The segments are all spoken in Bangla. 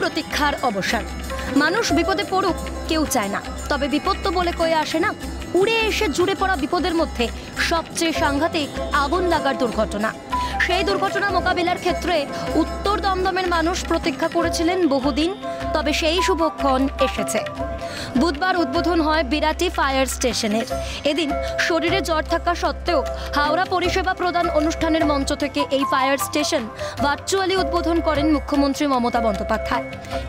প্রতীক্ষার অবসান। মানুষ বিপদে পড়ুক কেউ চায় না, তবে বিপদ তো বলে কয়ে আসে না। উড়ে এসে জুড়ে পড়া বিপদের মধ্যে সবচেয়ে সাংঘাতিক আগুন লাগার দুর্ঘটনা। সেই দুর্ঘটনা মোকাবিলার ক্ষেত্রে উত্তর দমদমের মানুষ প্রতীক্ষা করেছিলেন বহুদিন, তবে সেই শুভক্ষণ এসেছে। বুধবার উদ্বোধন হয় বিরাটি ফায়ার স্টেশনের। এদিন শরীরে জ্বর থাকা সত্ত্বেও হাওড়া পরিষেবা প্রদান অনুষ্ঠানের মঞ্চ থেকে এই ফায়ার স্টেশন ভার্চুয়ালি উদ্বোধন করেন মুখ্যমন্ত্রী মমতা বন্দ্যোপাধ্যায়।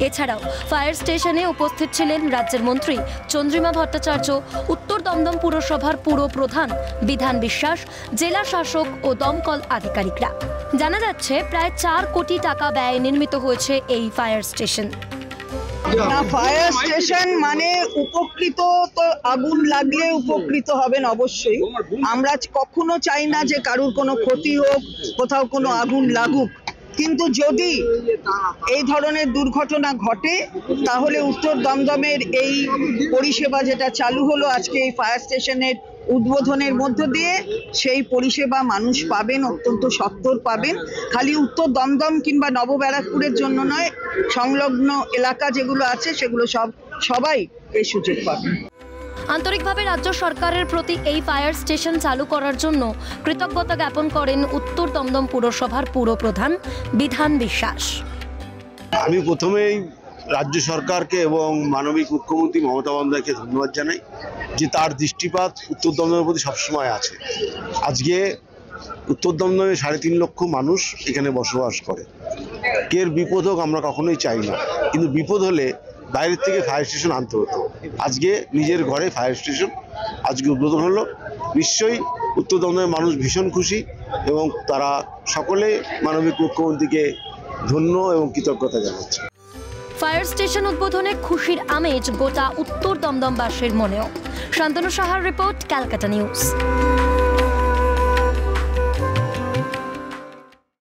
এছাড়াও ফায়ার স্টেশনে উপস্থিত ছিলেন রাজ্যের মন্ত্রী চন্দ্রিমা ভট্টাচার্য, উত্তর দমদম পুরসভার পুর প্রধান বিধান বিশ্বাস, জেলা শাসক ও দমকল আধিকারিকরা। জানা যাচ্ছে প্রায় 4 কোটি টাকা ব্যয়ে নির্মিত হয়েছে এই ফায়ার স্টেশন। ফায়ার স্টেশন মানে উপকৃত তো আগুন লাগলে উপকৃত হবেন অবশ্যই। আমরা কখনো চাই না যে কারুর কোনো ক্ষতি হোক, কোথাও কোনো আগুন লাগুক, কিন্তু যদি এই ধরনের দুর্ঘটনা ঘটে তাহলে উত্তর দমদমের এই পরিষেবা যেটা চালু হলো আজকে এই ফায়ার স্টেশনের উদ্বোধনের মধ্য দিয়ে, সেই পরিষেবা মানুষ পাবেন, অত্যন্ত সত্বর পাবেন। খালি উত্তর দমদম কিংবা নবব্যারাকপুরের জন্য নয়, সংলগ্ন এলাকা যেগুলো আছে সেগুলো সবাই এই সুযোগ পাবেন। আন্তরিকভাবে রাজ্য সরকারের প্রতি এই ফায়ার স্টেশন চালু করার জন্য কৃতজ্ঞতা জ্ঞাপন করেন উত্তর দমদম পুরসভার পুর প্রধান বিধান বিশ্বাস। আমি প্রথমেই রাজ্য সরকারকে এবং মাননীয় মুখ্যমন্ত্রী মমতা বন্দ্যোপাধ্যায়কে ধন্যবাদ জানাই যে তার দৃষ্টিপাত উত্তর দমদমের প্রতি সবসময় আছে। আজকে উত্তর দমদমে 3.5 লক্ষ মানুষ এখানে বসবাস করে। কের বিপদ হোক আমরা কখনোই চাই না, কিন্তু বিপদ হলে বাইরের থেকে ফায়ার স্টেশন আনতে হতো। আজকে নিজের ঘরে ফায়ার স্টেশন আজকে উদ্বোধন হলো। নিশ্চয়ই উত্তর দমদমের মানুষ ভীষণ খুশি এবং তারা সকলে মাননীয় মুখ্যমন্ত্রীকে ধন্য এবং কৃতজ্ঞতা জানাচ্ছে। ফায়ার স্টেশন উদ্বোধনে খুশির আমেজ গোটা উত্তর দমদমবাসীর মনেও। শান্তনু সাহার রিপোর্ট, ক্যালকাটা নিউজ।